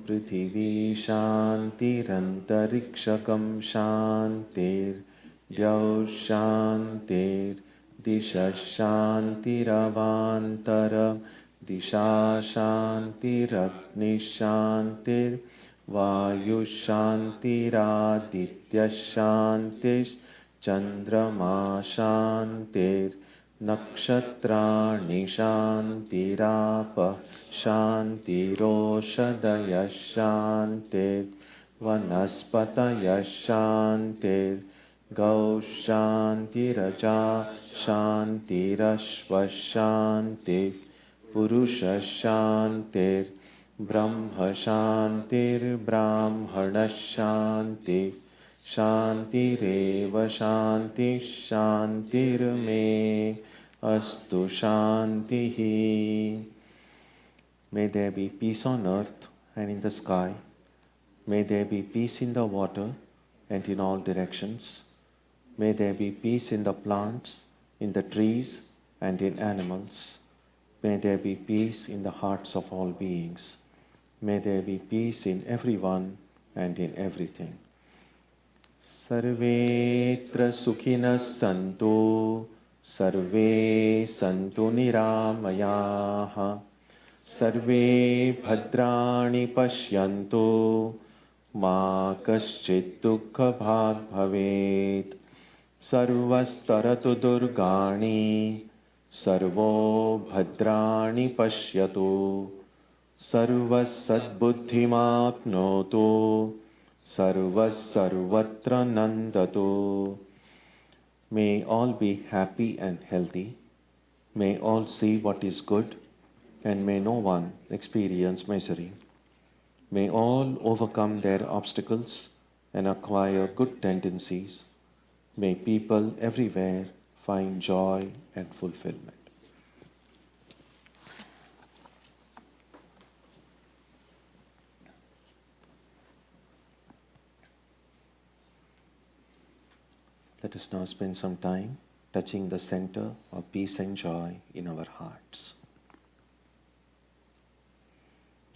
पृथिवी शान्तिरन्तरिक्षकं शान्तिर्द्यौः शान्तिर्दिशः शान्तिरवान्तर दिशा शान्तिरग्निः शान्तिर्वायुः शान्तिरादित्यः शान्तिश्चन्द्रमा शान्तिर्नक्षत्राणि शान्तिरापः शान्तिरोषधयः शान्तिर्वनस्पतयः शान्तिर्गौः शान्तिरजा शान्तिरश्वः शान्तिः पुरुषः शान्तिर्ब्रह्म शान्तिर्ब्राह्मणः शान्तिः शान्तिरेव शान्तिः शान्तिर्मे अस्तु शान्तिः. May there be peace on earth and in the sky. May there be peace in the water and in all directions. May there be peace in the plants, in the trees and in animals. May there be peace in the hearts of all beings. May there be peace in everyone and in everything. Sarvetra sukhinas santu, sarve santu niramayaha. Sarve bhadrani pashyantu ma kaschit dukkha bhag bhavet. Sarvastaratu durgani sarvo bhadrani pashyatu. Sarvas sadbuddhimapnotu sarvas sarvatra nandatu. May all be happy and healthy. May all see what is good, and may no one experience misery. May all overcome their obstacles and acquire good tendencies. May people everywhere find joy and fulfillment. Let us now spend some time touching the center of peace and joy in our hearts.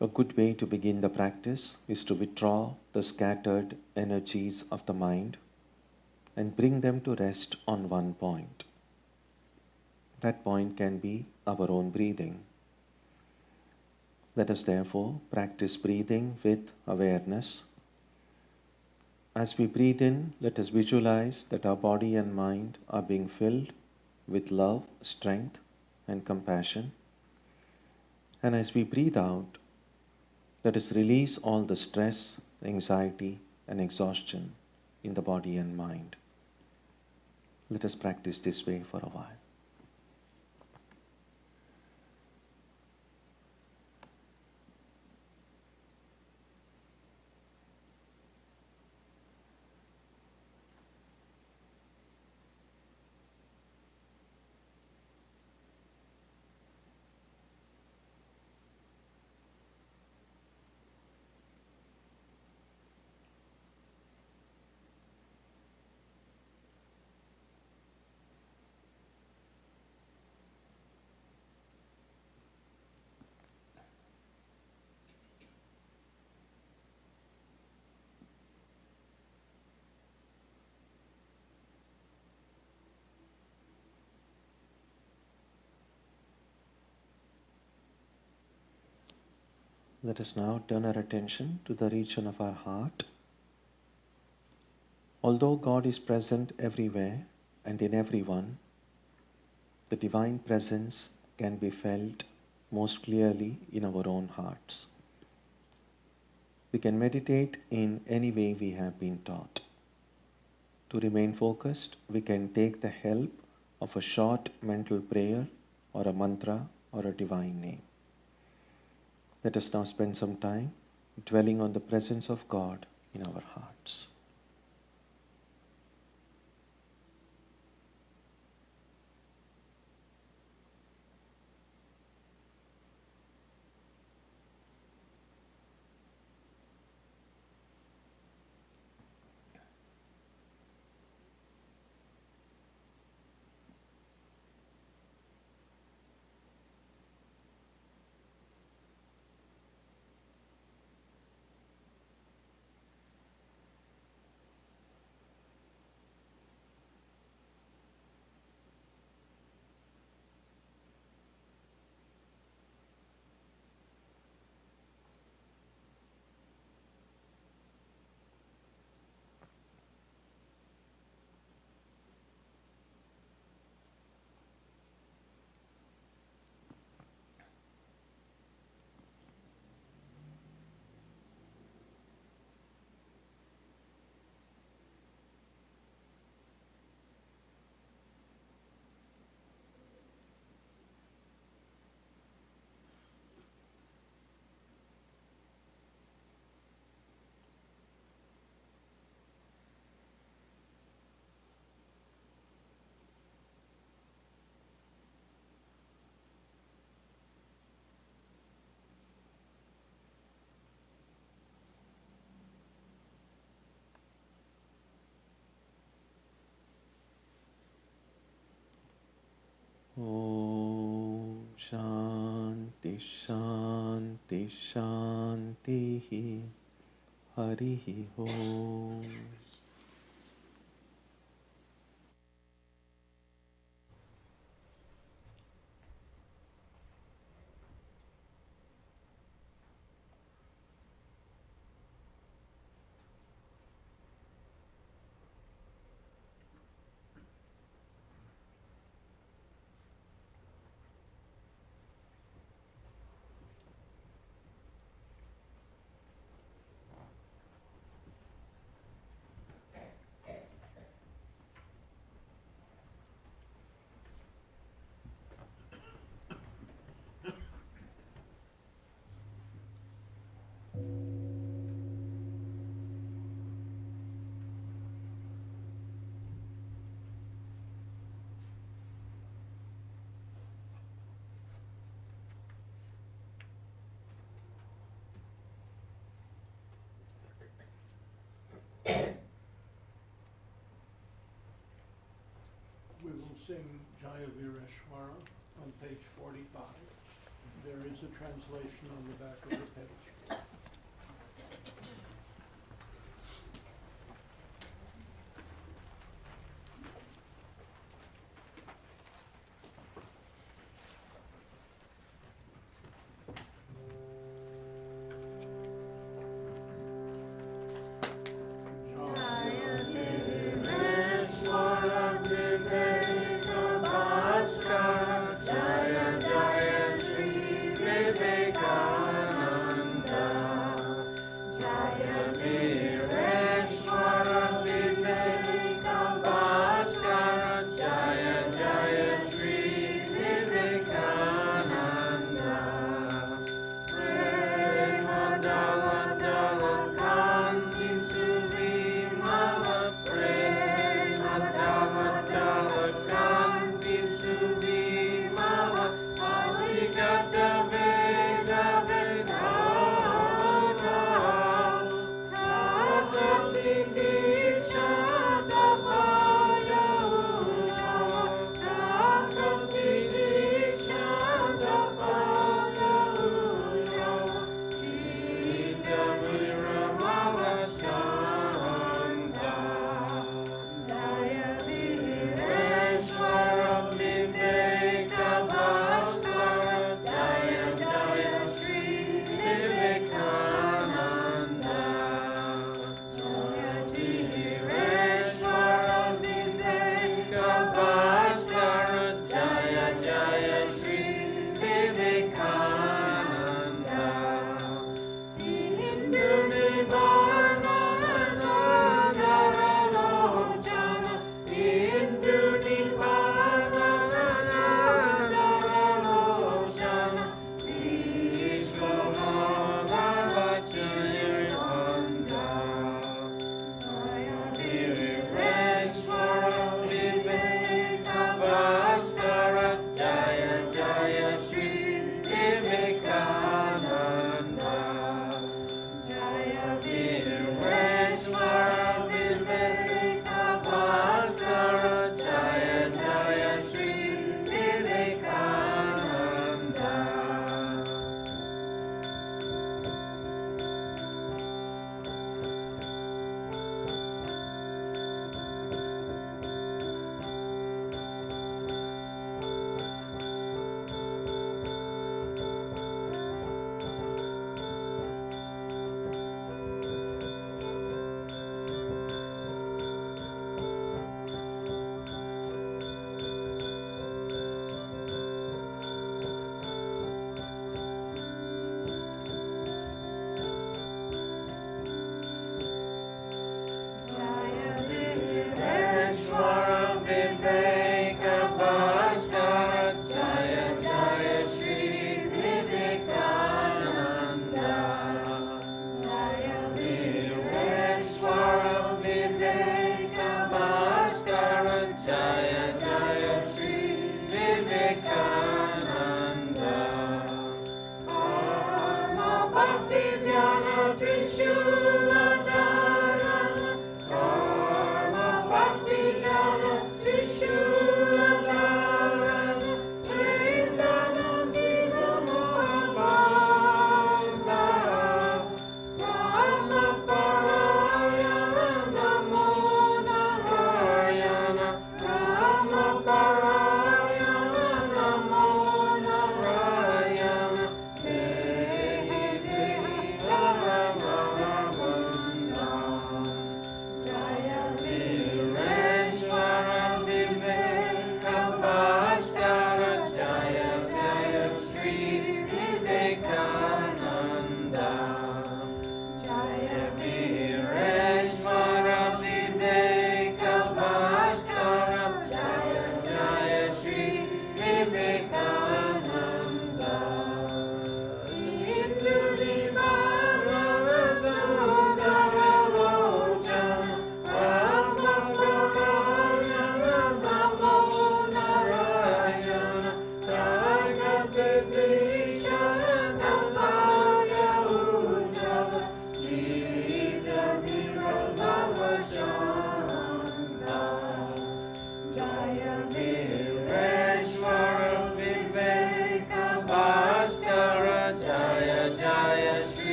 A good way to begin the practice is to withdraw the scattered energies of the mind and bring them to rest on one point. That point can be our own breathing. Let us therefore practice breathing with awareness. As we breathe in, let us visualize that our body and mind are being filled with love, strength, and compassion. And as we breathe out, let us release all the stress, anxiety, and exhaustion in the body and mind. Let us practice this way for a while. Let us now turn our attention to the region of our heart. Although God is present everywhere and in everyone, the divine presence can be felt most clearly in our own hearts. We can meditate in any way we have been taught. To remain focused, we can take the help of a short mental prayer or a mantra or a divine name. Let us now spend some time dwelling on the presence of God in our hearts. Shanti Shanti Shanti Harihi Om. We will sing Jaya Vireshwara on page 45. There is a translation on the back of the page.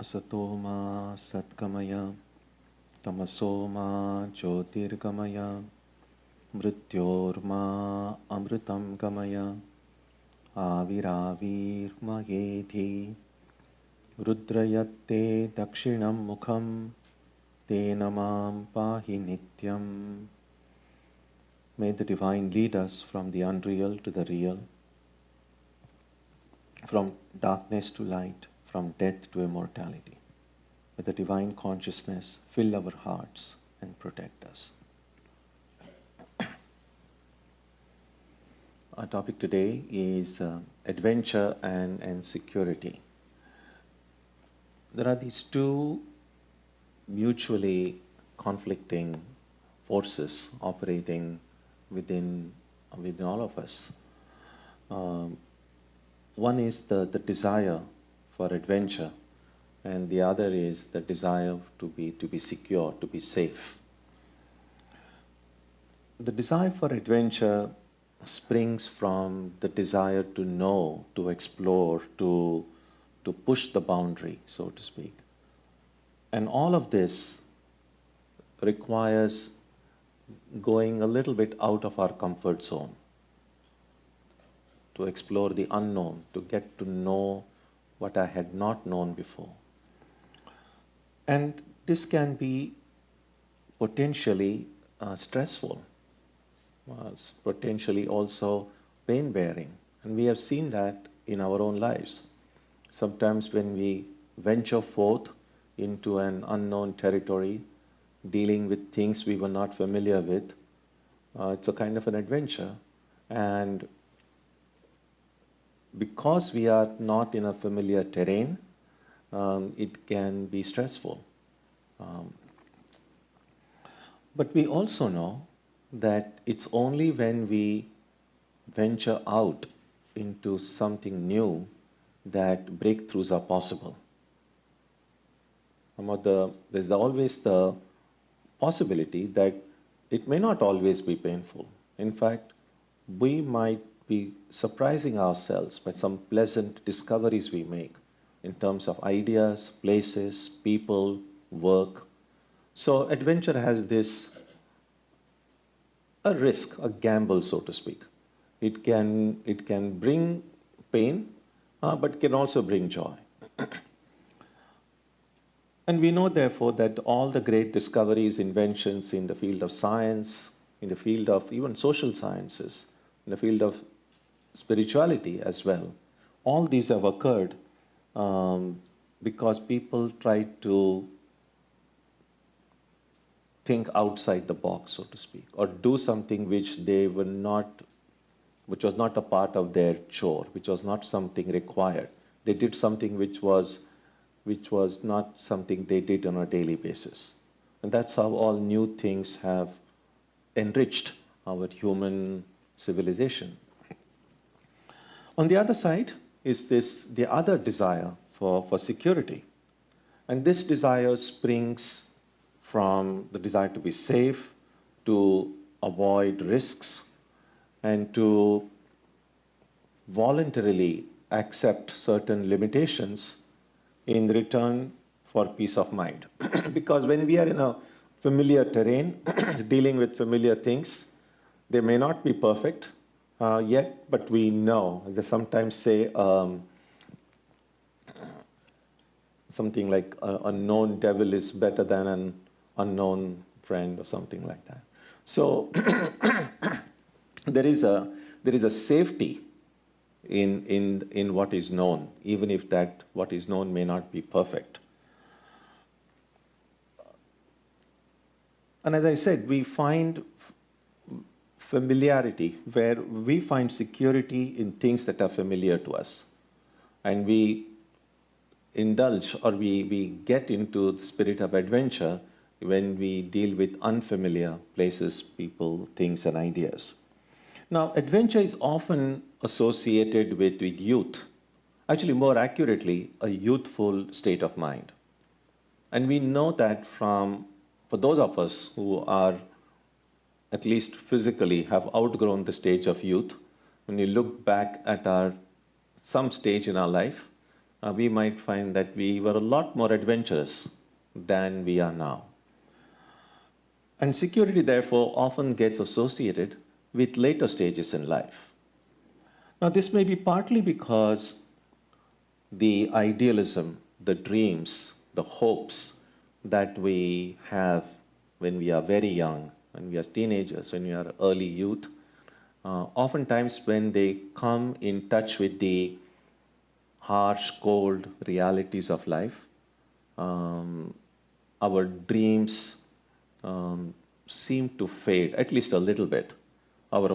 Asato ma satkamaya, tamaso ma jyotirgamaya, mrityorma amritam gamaya, aviravirmayedhi, rudrayatte dakshinam mukham, tena mam pahi nityam. May the Divine lead us from the unreal to the real, from darkness to light, from death to immortality. May the Divine Consciousness fill our hearts and protect us. Our topic today is adventure and security. There are these two mutually conflicting forces operating within all of us. One is the desire for adventure, and the other is the desire to be secure, to be safe. The desire for adventure springs from the desire to know, to explore, to push the boundary, so to speak. And all of this requires going a little bit out of our comfort zone, to explore the unknown, to get to know what I had not known before. And this can be potentially stressful, potentially also pain-bearing. And we have seen that in our own lives. Sometimes when we venture forth into an unknown territory, dealing with things we were not familiar with, it's a kind of an adventure. And because we are not in a familiar terrain, it can be stressful. But we also know that it's only when we venture out into something new that breakthroughs are possible. There's always the possibility that it may not always be painful. In fact, we might be surprising ourselves by some pleasant discoveries we make in terms of ideas, places, people, work. So adventure has this, a risk, a gamble, so to speak. It can bring pain, but can also bring joy. And we know, therefore, that all the great discoveries, inventions in the field of science, in the field of even social sciences, in the field of spirituality as well, all these have occurred because people tried to think outside the box, so to speak, or do something which was not a part of their chore, which was not something required. They did something which was not something they did on a daily basis. And that's how all new things have enriched our human civilization. On the other side is the other desire for security. And this desire springs from the desire to be safe, to avoid risks, and to voluntarily accept certain limitations in return for peace of mind. Because when we are in a familiar terrain, dealing with familiar things, they may not be perfect yet, but we know. They sometimes say something like a known devil is better than an unknown friend, or something like that. So there is a safety in what is known, even if that what is known may not be perfect. And as I said, we find familiarity, where we find security in things that are familiar to us. And we indulge, or we get into the spirit of adventure when we deal with unfamiliar places, people, things, and ideas. Now, adventure is often associated with youth. Actually, more accurately, a youthful state of mind. And we know that for those of us who are, at least physically, have outgrown the stage of youth, when you look back at some stage in our life, we might find that we were a lot more adventurous than we are now. And security, therefore, often gets associated with later stages in life. Now, this may be partly because the idealism, the dreams, the hopes that we have when we are very young, when we are teenagers, when we are early youth, oftentimes when they come in touch with the harsh, cold realities of life, our dreams seem to fade, at least a little bit. Our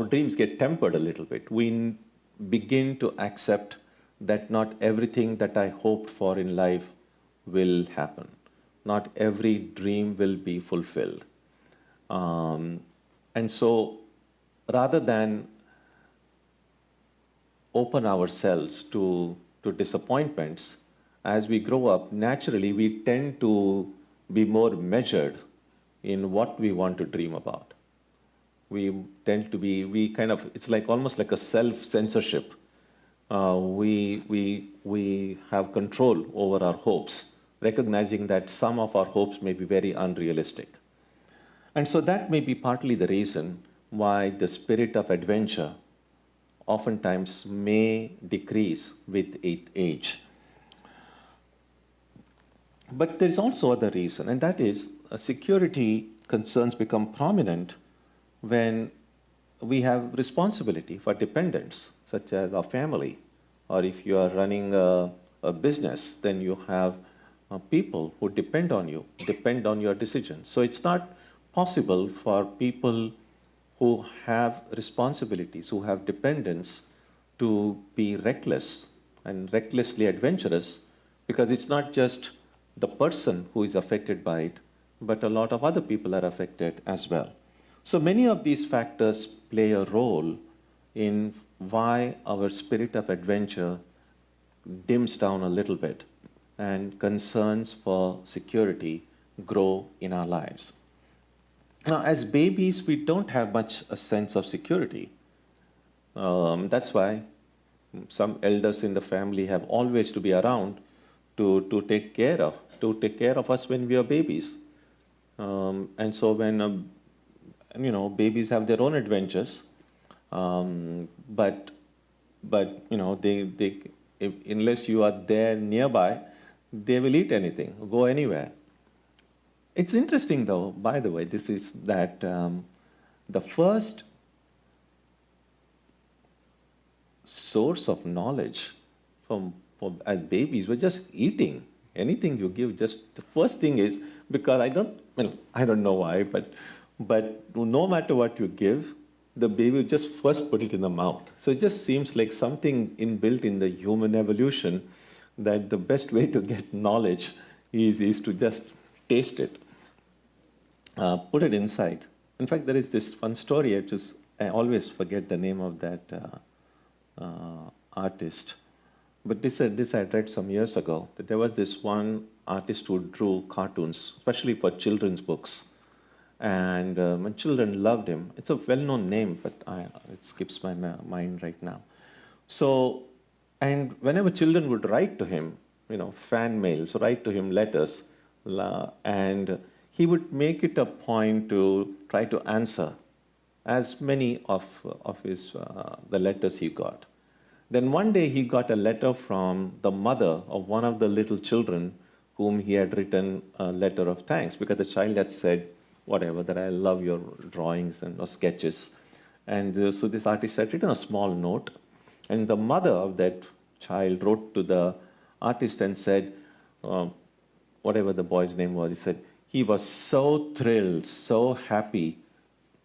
dreams get tempered a little bit. We begin to accept that not everything that I hoped for in life will happen. Not every dream will be fulfilled. And so, rather than open ourselves to disappointments, as we grow up, naturally we tend to be more measured in what we want to dream about. We tend to be, it's like almost like a self-censorship. We have control over our hopes, recognizing that some of our hopes may be very unrealistic. And so that may be partly the reason why the spirit of adventure oftentimes may decrease with age. But there is also other reason, and that is security concerns become prominent when we have responsibility for dependents, such as our family, or if you are running a business, then you have people who depend on you, depend on your decisions. So it's not possible for people who have responsibilities, who have dependents, to be reckless and recklessly adventurous, because it's not just the person who is affected by it, but a lot of other people are affected as well. So many of these factors play a role in why our spirit of adventure dims down a little bit and concerns for security grow in our lives. Now, as babies, we don't have much a sense of security. That's why some elders in the family have always to be around to take care of us when we are babies. And so when babies have their own adventures, but unless you are there nearby, they will eat anything, go anywhere. It's interesting, though, by the way, this is that the first source of knowledge as babies were just eating. Anything you give, just the first thing is, because I don't know why, but no matter what you give, the baby will just first put it in the mouth. So it just seems like something inbuilt in the human evolution, that the best way to get knowledge is to just taste it, put it inside. In fact, there is this one story, I always forget the name of that artist. But this I read some years ago, that there was this one artist who drew cartoons, especially for children's books. And my children loved him. It's a well-known name, but it skips my mind right now. So, and whenever children would write to him, fan mail, so write to him letters, and he would make it a point to try to answer as many of his the letters he got. Then one day he got a letter from the mother of one of the little children whom he had written a letter of thanks, because the child had said, whatever, that I love your drawings and or sketches. And so this artist had written a small note, and the mother of that child wrote to the artist and said, whatever the boy's name was, he said, he was so thrilled, so happy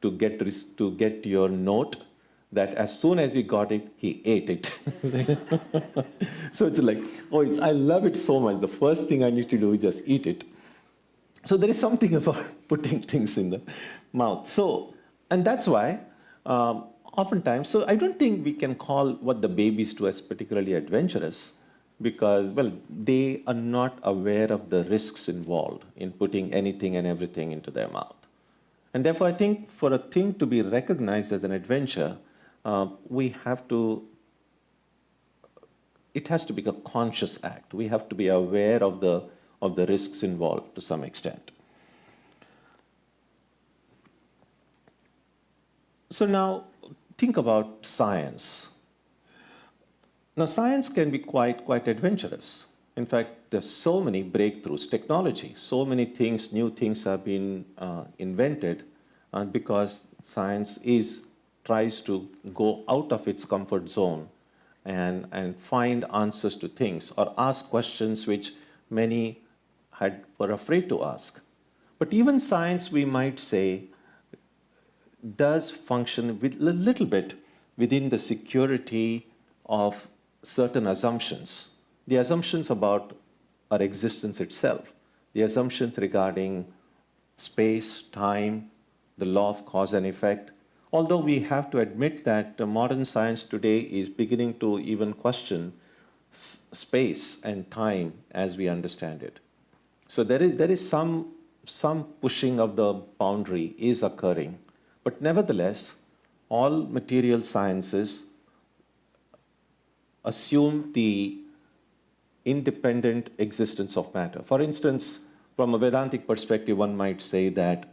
to get your note, that as soon as he got it, he ate it. So it's like, I love it so much. The first thing I need to do is just eat it. So there is something about putting things in the mouth. So, and that's why oftentimes, so I don't think we can call what the babies do as particularly adventurous, because, well, they are not aware of the risks involved in putting anything and everything into their mouth. And therefore, I think for a thing to be recognized as an adventure, we have to it has to be a conscious act. We have to be aware of the risks involved to some extent. So now think about science. Now science can be quite adventurous. In fact, there's so many breakthroughs, technology, so many things, new things have been invented because science tries to go out of its comfort zone and find answers to things or ask questions which many were afraid to ask. But even science, we might say, does function with a little bit within the security of certain assumptions. The assumptions about our existence itself, the assumptions regarding space, time, the law of cause and effect. Although we have to admit that modern science today is beginning to even question space and time as we understand it. So there is some pushing of the boundary is occurring. But nevertheless, all material sciences assume the independent existence of matter. For instance, from a Vedantic perspective, one might say that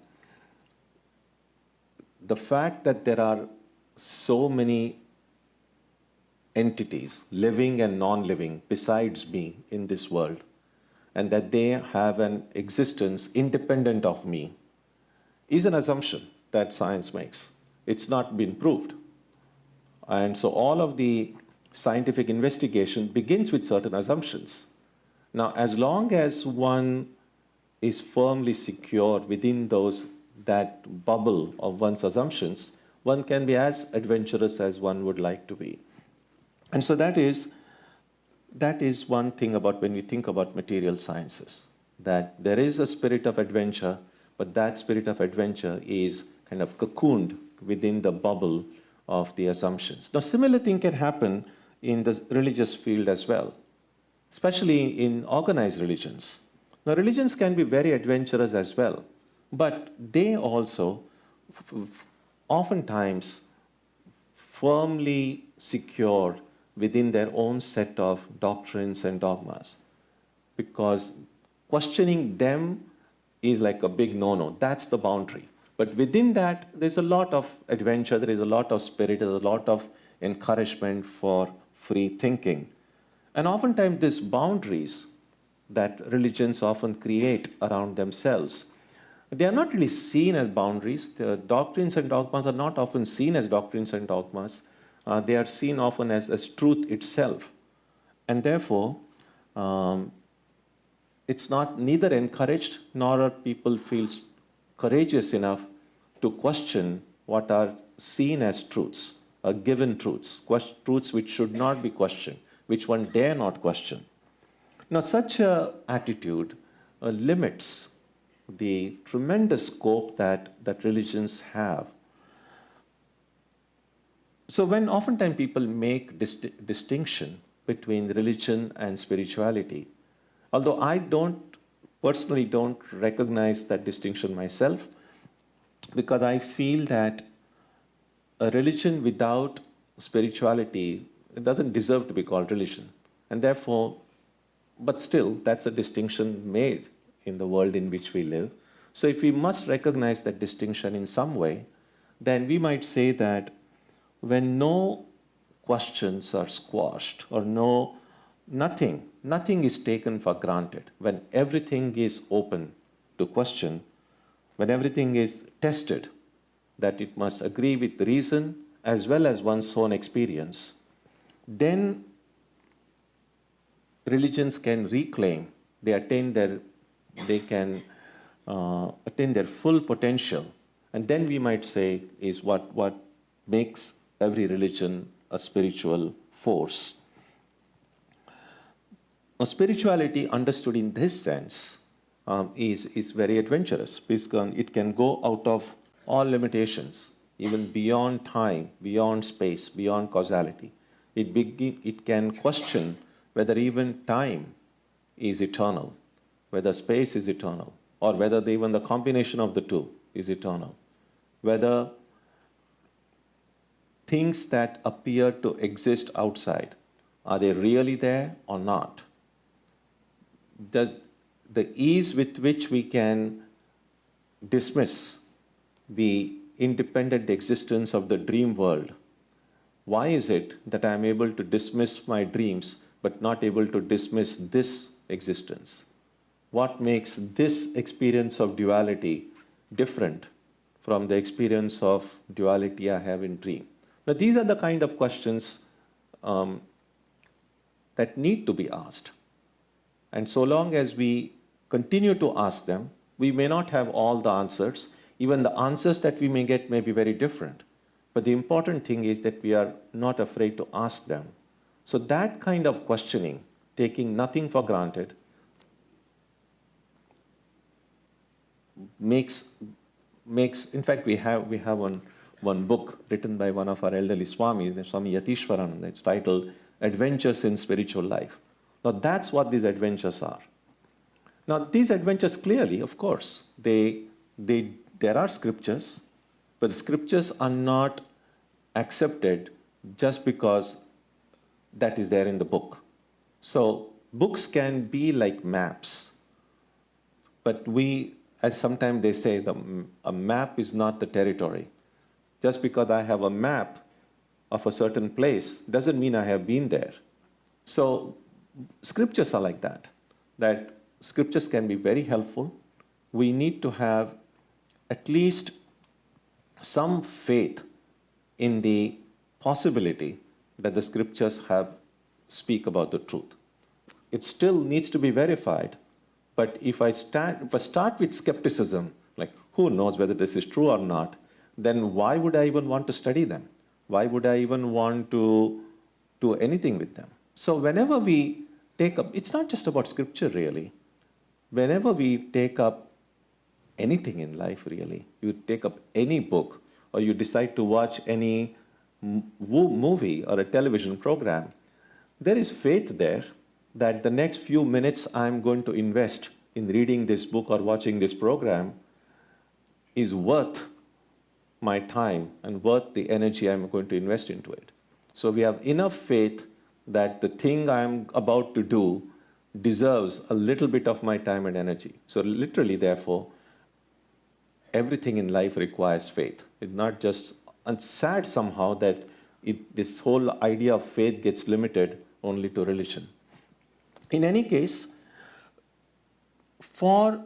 the fact that there are so many entities, living and non-living, besides me in this world, and that they have an existence independent of me, is an assumption that science makes. It's not been proved. And so all of the scientific investigation begins with certain assumptions. Now, as long as one is firmly secure within that bubble of one's assumptions, one can be as adventurous as one would like to be. And so that is one thing about when we think about material sciences, that there is a spirit of adventure, but that spirit of adventure is kind of cocooned within the bubble of the assumptions. Now, similar thing can happen in the religious field as well, especially in organized religions. Now, religions can be very adventurous as well, but they also oftentimes firmly secure within their own set of doctrines and dogmas, because questioning them is like a big no-no. That's the boundary. But within that, there's a lot of adventure, there is a lot of spirit, there's a lot of encouragement for free thinking. And oftentimes these boundaries that religions often create around themselves, they are not really seen as boundaries. The doctrines and dogmas are not often seen as doctrines and dogmas. They are seen often as truth itself. And therefore, it's not neither encouraged nor are people feel courageous enough to question what are seen as truths, given truths, truths which should not be questioned, which one dare not question. Now, such an attitude limits the tremendous scope that religions have. So when oftentimes people make distinction between religion and spirituality, although I personally don't recognize that distinction myself, because I feel that a religion without spirituality, it doesn't deserve to be called religion. And therefore, but still, that's a distinction made in the world in which we live. So if we must recognize that distinction in some way, then we might say that when no questions are squashed or nothing is taken for granted, when everything is open to question, when everything is tested, that it must agree with reason as well as one's own experience, then religions can reclaim, they can attain their full potential. And then we might say is what makes every religion a spiritual force. Now, spirituality understood in this sense is very adventurous, because it can go out of all limitations, even beyond time, beyond space, beyond causality. It can question whether even time is eternal, whether space is eternal, or whether even the combination of the two is eternal, whether things that appear to exist outside, Are they really there or not? The ease with which we can dismiss the independent existence of the dream world. Why is it that I am able to dismiss my dreams but not able to dismiss this existence? What makes this experience of duality different from the experience of duality I have in dream? Now, these are the kind of questions that need to be asked. And so long as we continue to ask them, we may not have all the answers. Even the answers that we may get may be very different. But the important thing is that we are not afraid to ask them. So that kind of questioning, taking nothing for granted, makes in fact, we have one book written by one of our elderly Swamis, Swami Yatishwarananda. It's titled Adventures in Spiritual Life. Now that's what these adventures are. Now these adventures clearly, of course, there are scriptures, but the scriptures are not accepted just because that is there in the book. So books can be like maps, but as sometimes they say, a map is not the territory. Just because I have a map of a certain place doesn't mean I have been there. So scriptures are like that scriptures can be very helpful. We need to have at least some faith in the possibility that the scriptures speak about the truth. It still needs to be verified, but if I start with skepticism, like who knows whether this is true or not, then why would I even want to study them? Why would I even want to do anything with them? So whenever we take up, it's not just about scripture really. Whenever we take up anything in life really, you take up any book or you decide to watch any movie or a television program, there is faith there that the next few minutes I'm going to invest in reading this book or watching this program is worth my time and worth the energy I'm going to invest into it. So we have enough faith that the thing I'm about to do deserves a little bit of my time and energy. So literally, therefore, everything in life requires faith. It's not just, and sad somehow that this whole idea of faith gets limited only to religion. In any case, for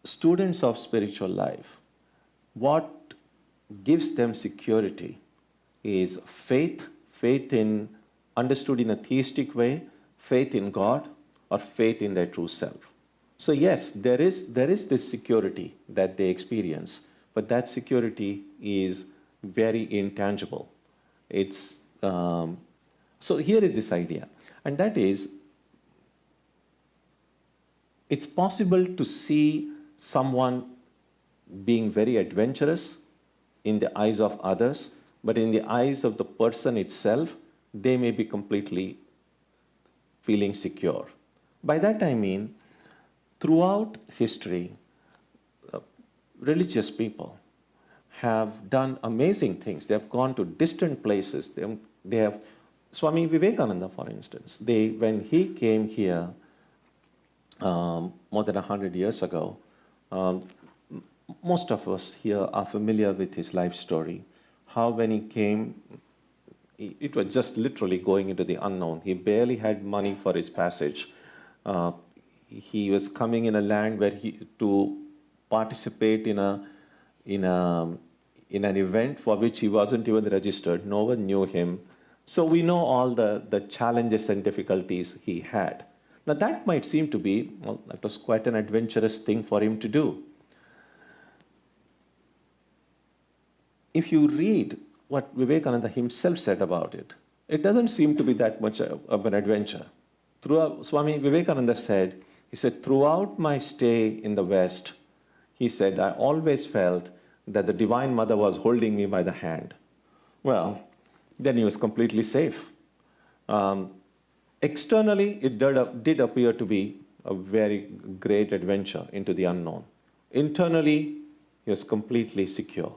students of spiritual life, what gives them security is faith in, understood in a theistic way, faith in God, or faith in their true self. So yes, there is this security that they experience, but that security is very intangible. It's so here is this idea, and that is, it's possible to see someone being very adventurous in the eyes of others, but in the eyes of the person itself, they may be completely feeling secure. By that I mean, throughout history, religious people have done amazing things. They have gone to distant places. They have Swami Vivekananda, for instance. When he came here more than 100 years ago, most of us here are familiar with his life story. How when he came, it was just literally going into the unknown. He barely had money for his passage. He was coming in a land where to participate in an event for which he wasn't even registered. No one knew him. So we know all the challenges and difficulties he had. Now that might seem to be, well, that was quite an adventurous thing for him to do. If you read what Vivekananda himself said about it, it doesn't seem to be that much of an adventure. Swami Vivekananda said, he said, throughout my stay in the West, he said, I always felt that the Divine Mother was holding me by the hand. Well, then he was completely safe. Externally, it did appear to be a very great adventure into the unknown. Internally, he was completely secure.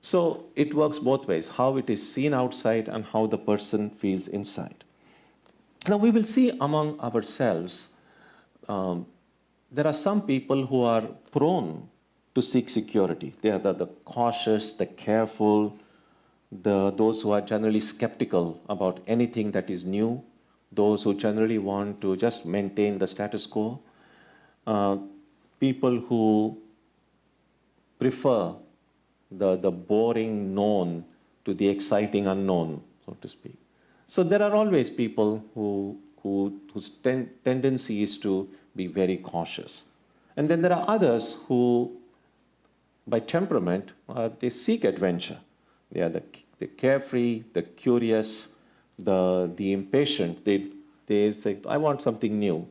So it works both ways, how it is seen outside and how the person feels inside. Now we will see among ourselves, um, there are some people who are prone to seek security. They are the cautious, the careful, those who are generally skeptical about anything that is new, those who generally want to just maintain the status quo, uh, people who prefer the boring known to the exciting unknown, so to speak. So there are always people whose tendency is to be very cautious. And then there are others who, by temperament, they seek adventure. They are the carefree, the curious, the impatient. They say, I want something new.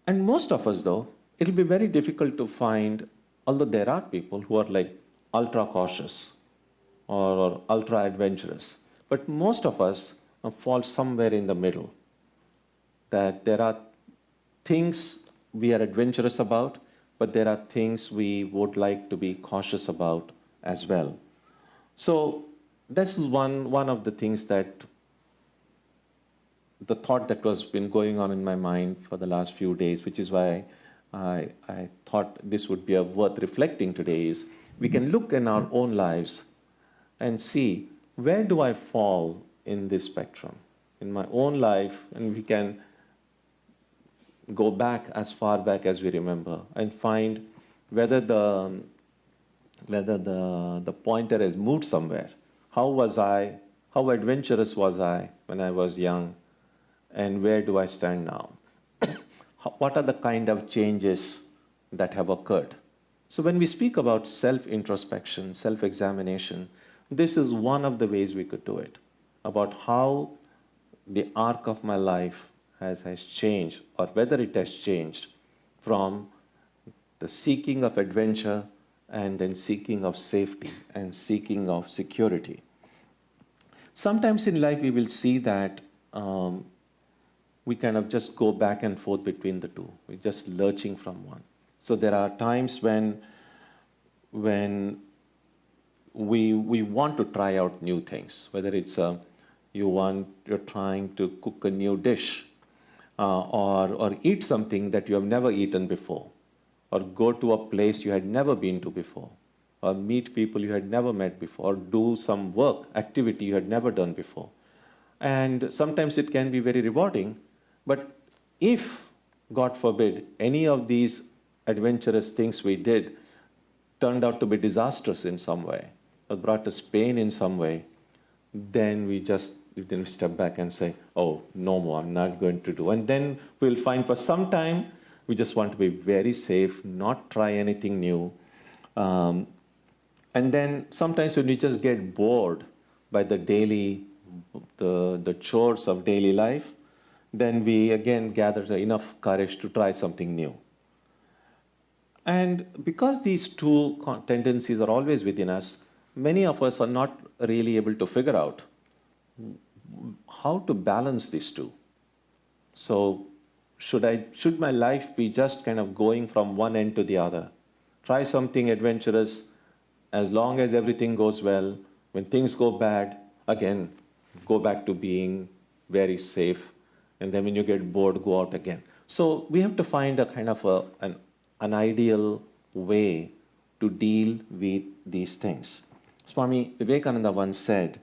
And most of us, though, it'll be very difficult to find, although there are people who are like ultra cautious or ultra adventurous, but most of us fall somewhere in the middle. That there are things we are adventurous about, but there are things we would like to be cautious about as well. So this is one of the things that the thought that was been going on in my mind for the last few days, which is why I thought this would be worth reflecting today, is we can look in our own lives and see, where do I fall in this spectrum in my own life, and we can go back as far back as we remember and find whether the pointer has moved somewhere. How adventurous was I when I was young, and where do I stand now? What are the kind of changes that have occurred? So when we speak about self-introspection, self-examination, this is one of the ways we could do it, about how the arc of my life has changed, or whether it has changed from the seeking of adventure and then seeking of safety and seeking of security. Sometimes in life we will see that we kind of just go back and forth between the two. We're just lurching from one. So there are times when we want to try out new things, whether it's you're trying to cook a new dish, or eat something that you have never eaten before, or go to a place you had never been to before, or meet people you had never met before, or do some work, activity you had never done before. And sometimes it can be very rewarding, but if, God forbid, any of these adventurous things we did turned out to be disastrous in some way, or brought us pain in some way, then we step back and say, oh, no more, I'm not going to do. And then we'll find for some time, we just want to be very safe, not try anything new. And then sometimes when we just get bored by the chores of daily life, then we again gather enough courage to try something new. And because these two tendencies are always within us, many of us are not really able to figure out how to balance these two. So should my life be just kind of going from one end to the other? Try something adventurous as long as everything goes well. When things go bad, again, go back to being very safe. And then when you get bored, go out again. So we have to find a kind of an ideal way to deal with these things. Swami Vivekananda once said,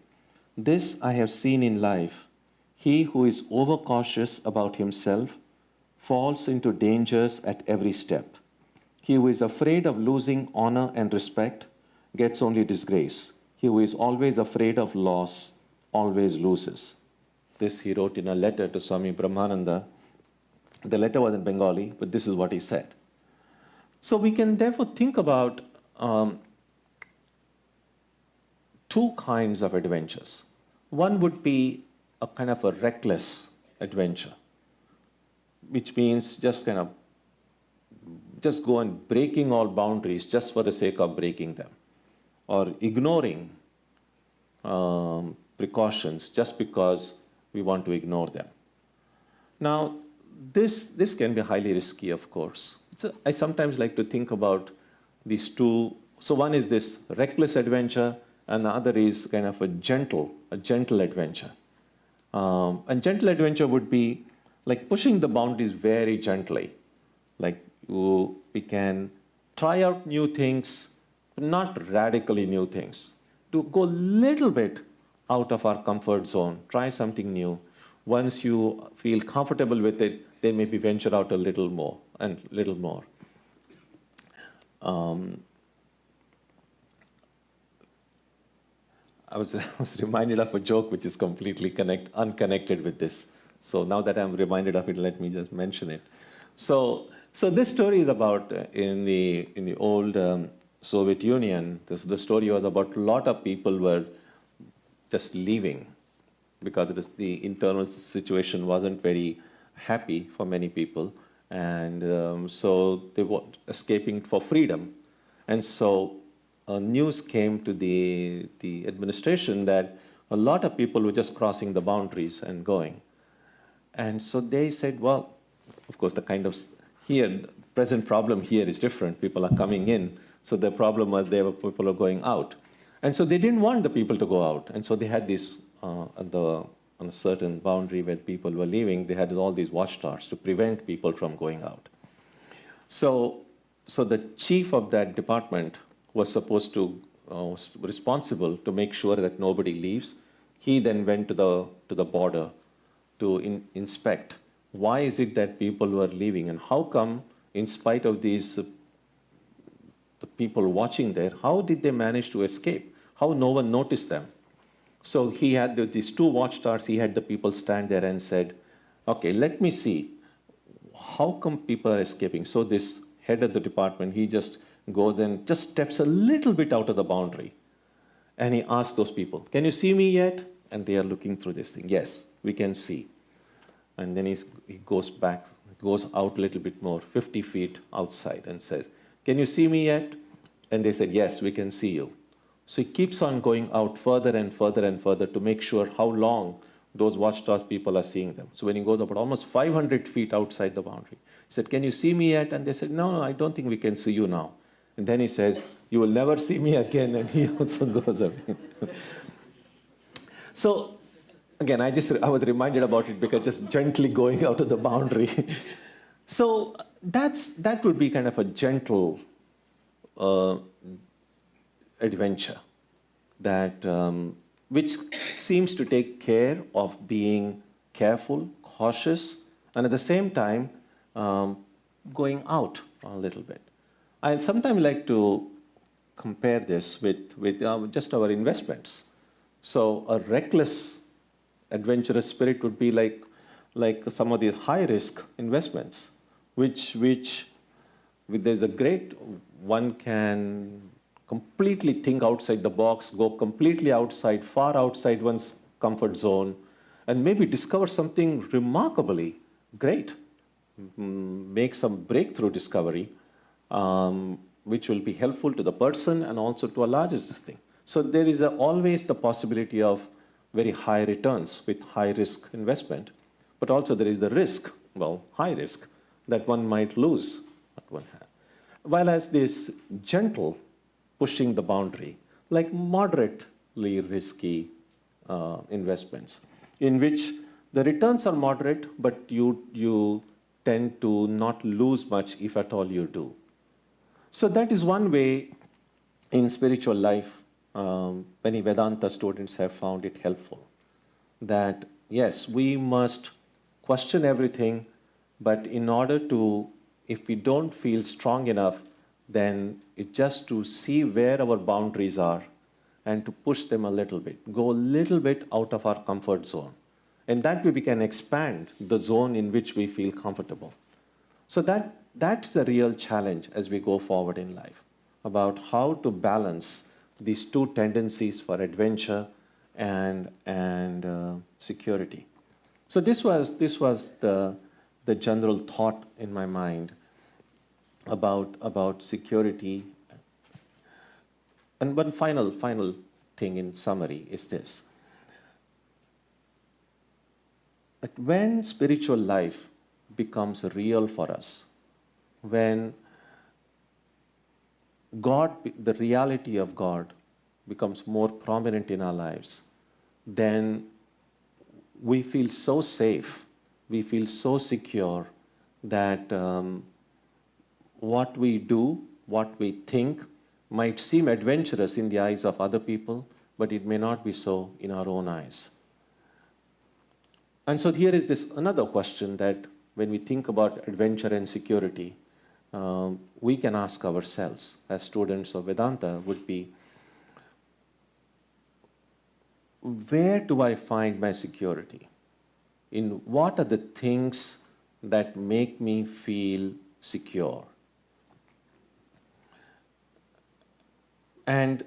"This I have seen in life. He who is overcautious about himself falls into dangers at every step. He who is afraid of losing honor and respect gets only disgrace. He who is always afraid of loss always loses." This he wrote in a letter to Swami Brahmananda. The letter was in Bengali, but this is what he said. So we can therefore think about two kinds of adventures. One would be a kind of a reckless adventure, which means just kind of just go and breaking all boundaries just for the sake of breaking them, or ignoring precautions just because we want to ignore them. Now, this can be highly risky, of course. I sometimes like to think about these two. So one is this reckless adventure, and the other is kind of a gentle adventure. And gentle adventure would be like pushing the boundaries very gently. Like we can try out new things, but not radically new things. To go a little bit out of our comfort zone, try something new. Once you feel comfortable with it, then maybe venture out a little more and little more. I was reminded of a joke which is completely unconnected with this. So now that I'm reminded of it, let me just mention it. So this story is about in the old Soviet Union. The story was about a lot of people were just leaving because the internal situation wasn't very happy for many people, and so they were escaping for freedom. And so news came to the administration that a lot of people were just crossing the boundaries and going. And so they said, well, of course, the kind of here, present problem here is different. People are coming in. So the problem was there were people are going out. And so they didn't want the people to go out. And so they had this, on a certain boundary where people were leaving, they had all these watchtowers to prevent people from going out. So the chief of that department was supposed to, was responsible to make sure that nobody leaves. He then went to the border to inspect. Why is it that people were leaving, and how come, in spite of these the people watching there, how did they manage to escape? How no one noticed them? So he had these two watchtowers. He had the people stand there and said, "Okay, let me see. How come people are escaping?" So this head of the department, he just goes and just steps a little bit out of the boundary, and he asks those people, "Can you see me yet?" And they are looking through this thing. "Yes, we can see." And then he goes back, goes out a little bit more, 50 feet outside, and says, "Can you see me yet?" And they said, "Yes, we can see you." So he keeps on going out further and further and further to make sure how long those watchtowers people are seeing them. So when he goes about almost 500 feet outside the boundary, he said, "Can you see me yet?" And they said, "No, I don't think we can see you now." And then he says, "You will never see me again." And he also goes away. So again, I was reminded about it because just gently going out of the boundary. So that would be kind of a gentle adventure that which seems to take care of being careful, cautious, and at the same time going out a little bit. I sometimes like to compare this with just our investments. So a reckless, adventurous spirit would be like some of these high-risk investments, which there's a great one can completely think outside the box, go completely outside, far outside one's comfort zone, and maybe discover something remarkably great, make some breakthrough discovery, which will be helpful to the person and also to a larger thing. So there is always the possibility of very high returns with high risk investment, but also there is the risk, well, high risk, that one might lose what one has. While as this gentle pushing the boundary, like moderately risky investments, in which the returns are moderate, but you tend to not lose much if at all you do. So that is one way in spiritual life. Many Vedanta students have found it helpful. That yes, we must question everything, but in order to, if we don't feel strong enough, then it's just to see where our boundaries are and to push them a little bit, go a little bit out of our comfort zone. And that way we can expand the zone in which we feel comfortable. So that's the real challenge as we go forward in life, about how to balance these two tendencies for adventure and security. So this was the general thought in my mind about security. And one final thing in summary is this: that when spiritual life becomes real for us, when God, the reality of God, becomes more prominent in our lives, then we feel so safe, we feel so secure that what we do, what we think might seem adventurous in the eyes of other people, but it may not be so in our own eyes. And so here is this another question that when we think about adventure and security, we can ask ourselves as students of Vedanta would be, where do I find my security? In what are the things that make me feel secure? And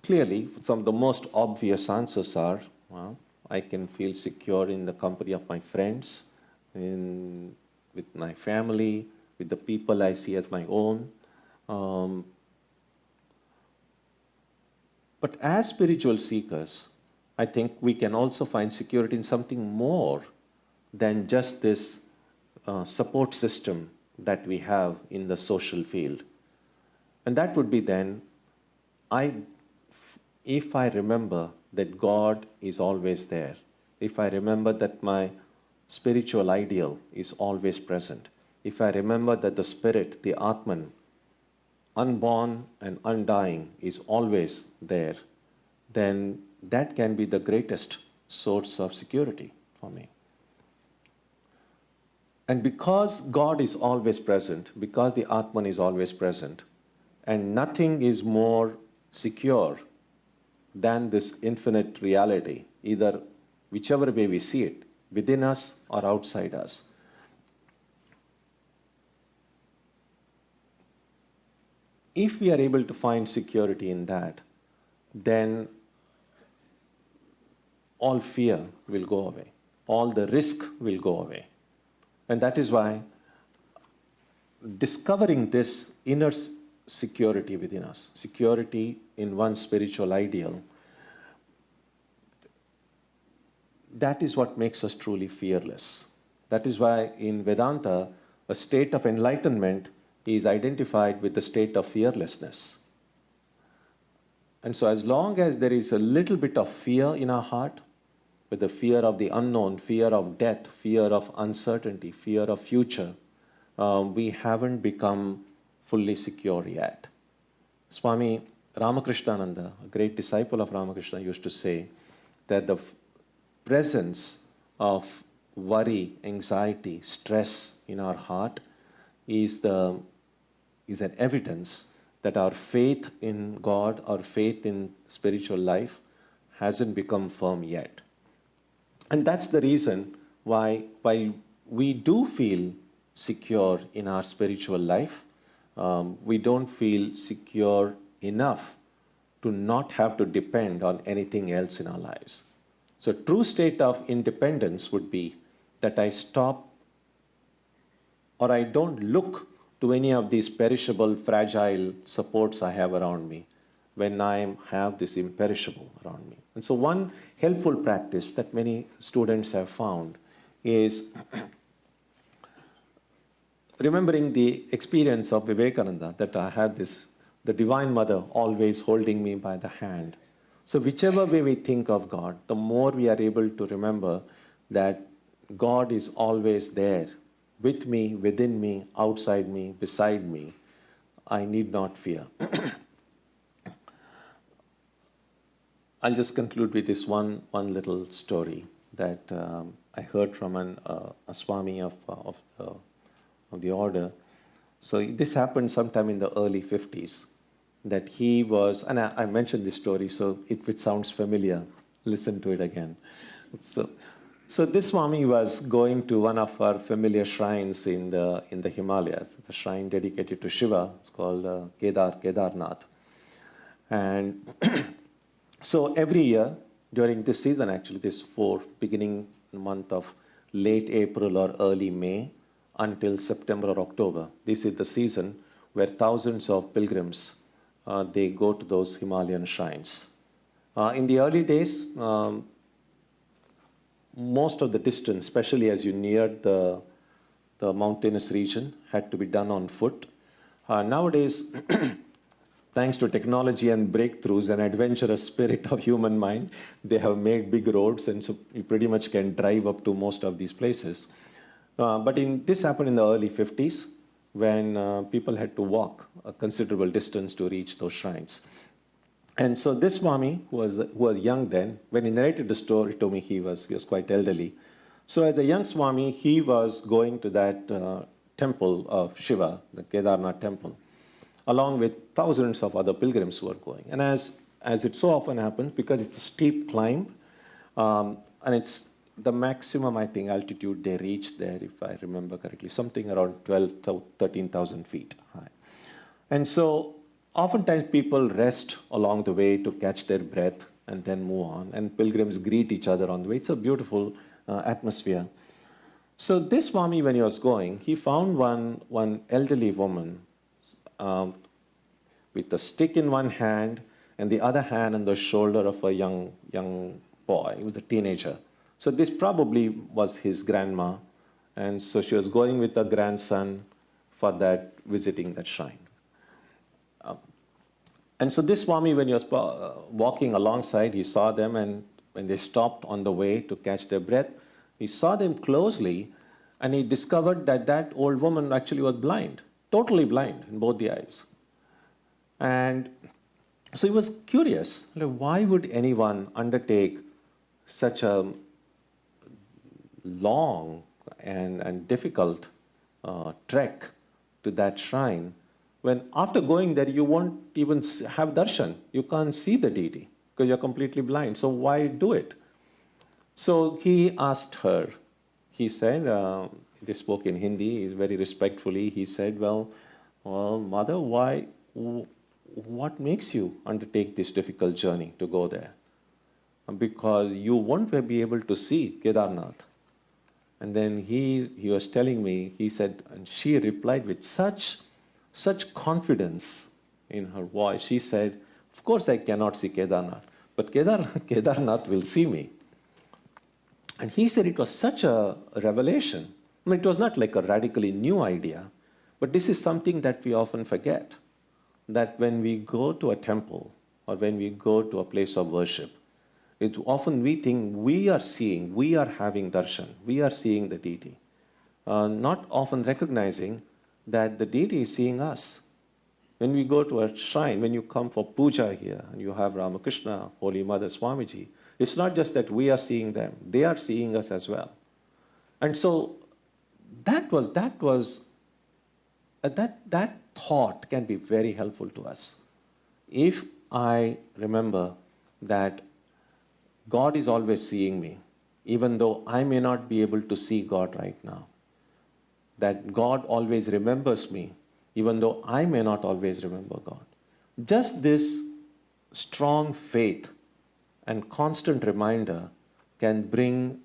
clearly, some of the most obvious answers are, well, I can feel secure in the company of my friends, with my family, with the people I see as my own. But as spiritual seekers, I think we can also find security in something more than just this support system that we have in the social field. And that would be then, if I remember that God is always there, if I remember that my spiritual ideal is always present, if I remember that the spirit, the Atman, unborn and undying, is always there, then that can be the greatest source of security for me. And because God is always present, because the Atman is always present, and nothing is more secure than this infinite reality, either whichever way we see it, within us or outside us. If we are able to find security in that, then all fear will go away. All the risk will go away. And that is why discovering this inner security within us, security in one's spiritual ideal, that is what makes us truly fearless. That is why in Vedanta, a state of enlightenment is identified with the state of fearlessness. And so as long as there is a little bit of fear in our heart, with the fear of the unknown, fear of death, fear of uncertainty, fear of future, we haven't become fully secure yet. Swami Ramakrishnananda, a great disciple of Ramakrishna, used to say that the presence of worry, anxiety, stress in our heart is an evidence that our faith in God, our faith in spiritual life hasn't become firm yet. And that's the reason why we do feel secure in our spiritual life, we don't feel secure enough to not have to depend on anything else in our lives. So a true state of independence would be that I stop or I don't look to any of these perishable, fragile supports I have around me when I have this imperishable around me. And so one helpful practice that many students have found is remembering the experience of Vivekananda, that I had the Divine Mother always holding me by the hand. So whichever way we think of God, the more we are able to remember that God is always there, with me, within me, outside me, beside me. I need not fear. I'll just conclude with this one little story that I heard from a Swami of the order. So this happened sometime in the early 50s. That he was, and I mentioned this story, so if it sounds familiar, listen to it again. So this Swami was going to one of our familiar shrines in the Himalayas, the shrine dedicated to Shiva. It's called Kedarnath. And so every year, during this season actually, beginning month of late April or early May until September or October, this is the season where thousands of pilgrims they go to those Himalayan shrines. In the early days, most of the distance, especially as you neared the mountainous region, had to be done on foot. Nowadays, thanks to technology and breakthroughs and adventurous spirit of human mind, they have made big roads, and so you pretty much can drive up to most of these places. But this happened in the early 50s when people had to walk a considerable distance to reach those shrines. And so this Swami, who was young then, when he narrated the story to me, he was quite elderly. So as a young Swami, he was going to that temple of Shiva, the Kedarnath temple, along with thousands of other pilgrims who were going. And as it so often happens, because it's a steep climb, and it's the maximum, I think, altitude they reach there, if I remember correctly, something around 12,000 to 13,000 feet high. And so oftentimes people rest along the way to catch their breath and then move on, and pilgrims greet each other on the way. It's a beautiful atmosphere. So this Swami, when he was going, he found one elderly woman with a stick in one hand and the other hand on the shoulder of a young boy. He was a teenager. So this probably was his grandma, and so she was going with her grandson for that, visiting that shrine. And so this Swami, when he was walking alongside, he saw them, and when they stopped on the way to catch their breath, he saw them closely, and he discovered that that old woman actually was blind, totally blind in both the eyes. And so he was curious, why would anyone undertake such a long and difficult trek to that shrine, when after going there you won't even have darshan, you can't see the deity because you're completely blind. So why do it? So he asked her, he said, they spoke in Hindi, very respectfully, he said, well, mother, what makes you undertake this difficult journey to go there? Because you won't be able to see Kedarnath. And then he was telling me, he said, and she replied with such confidence in her voice. She said, of course I cannot see Kedarnath, but Kedarnath will see me. And he said it was such a revelation. I mean, it was not like a radically new idea, but this is something that we often forget, that when we go to a temple or when we go to a place of worship, often we think we are having darshan, we are seeing the deity, not often recognizing that the deity is seeing us. When we go to a shrine, when you come for puja here, and you have Ramakrishna, Holy Mother, Swamiji, it's not just that we are seeing them, they are seeing us as well. And so that thought can be very helpful to us. If I remember that God is always seeing me, even though I may not be able to see God right now, that God always remembers me, even though I may not always remember God. Just this strong faith and constant reminder can bring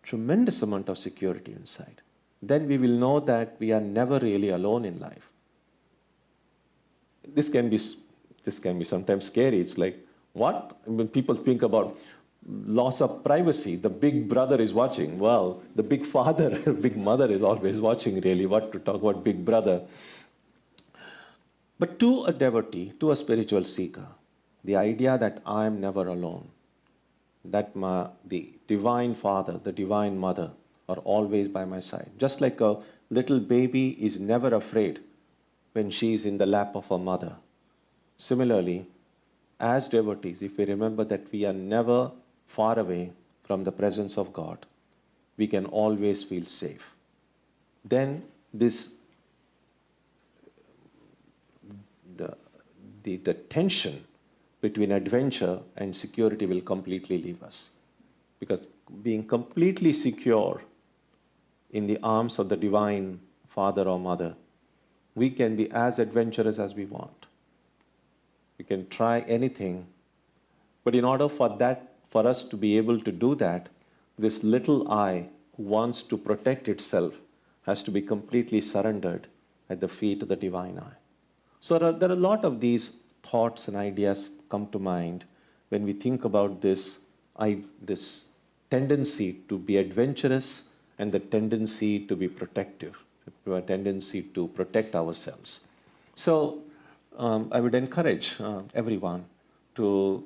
tremendous amount of security inside. Then we will know that we are never really alone in life. This can be sometimes scary. It's like, what? When people think about loss of privacy, the big brother is watching. Well, the big father, big mother is always watching, really. What to talk about big brother? But to a devotee, to a spiritual seeker, the idea that I am never alone, that the divine father, the divine mother are always by my side. Just like a little baby is never afraid when she is in the lap of her mother. Similarly, as devotees, if we remember that we are never far away from the presence of God, we can always feel safe. Then the tension between adventure and security will completely leave us. Because being completely secure in the arms of the divine father or mother, we can be as adventurous as we want. We can try anything, but in order for us to be able to do that, this little I who wants to protect itself has to be completely surrendered at the feet of the divine I. So there are a lot of these thoughts and ideas come to mind when we think about this tendency to be adventurous and the tendency to be protective, a tendency to protect ourselves. So I would encourage everyone to,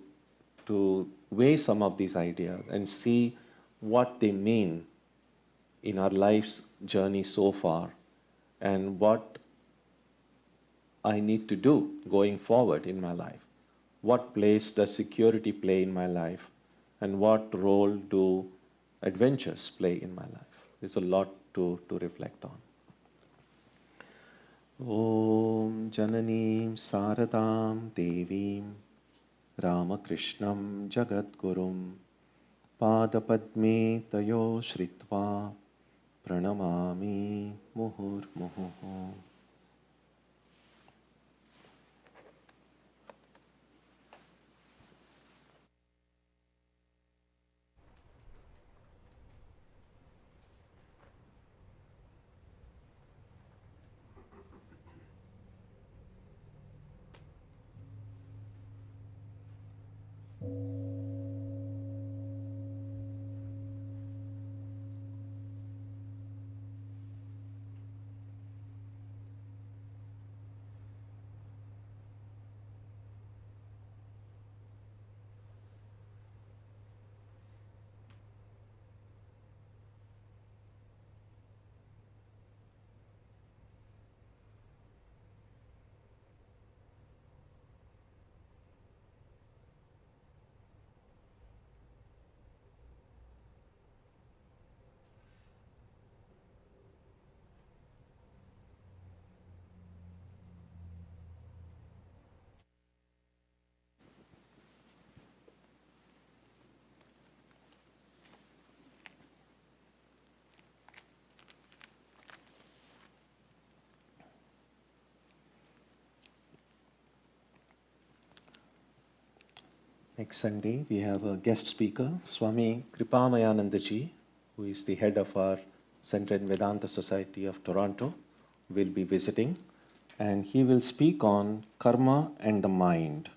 to weigh some of these ideas and see what they mean in our life's journey so far and what I need to do going forward in my life. What place does security play in my life? And what role do adventures play in my life? There's a lot to reflect on. Om Jananim Saradam Devim Ramakrishnam Jagadgurum Padapadme Tayo Shritva Pranamami Muhur Muhu. Next Sunday, we have a guest speaker, Swami Kripamayanandaji, who is the head of our Center in Vedanta Society of Toronto, will be visiting, and he will speak on karma and the mind.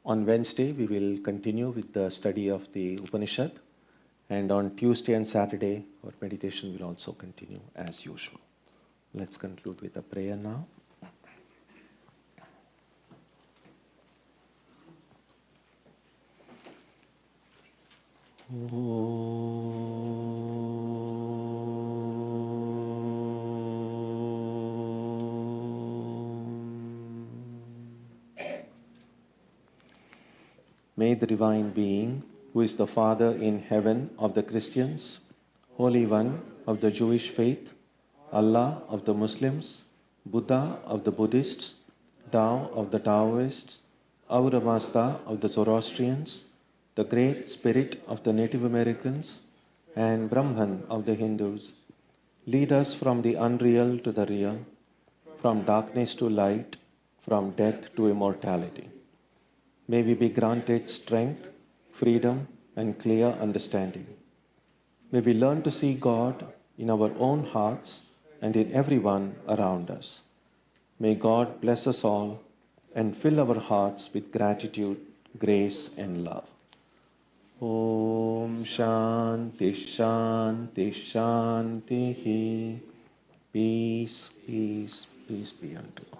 On Wednesday, we will continue with the study of the Upanishad, and on Tuesday and Saturday, our meditation will also continue as usual. Let's conclude with a prayer now. May the Divine Being, who is the Father in heaven of the Christians, Holy One of the Jewish faith, Allah of the Muslims, Buddha of the Buddhists, Tao of the Taoists, Ahura Mazda of the Zoroastrians, the Great Spirit of the Native Americans, and Brahman of the Hindus, lead us from the unreal to the real, from darkness to light, from death to immortality. May we be granted strength, freedom, and clear understanding. May we learn to see God in our own hearts and in everyone around us. May God bless us all and fill our hearts with gratitude, grace, and love. Om Shanti Shanti Shanti. Peace, peace, peace be unto all.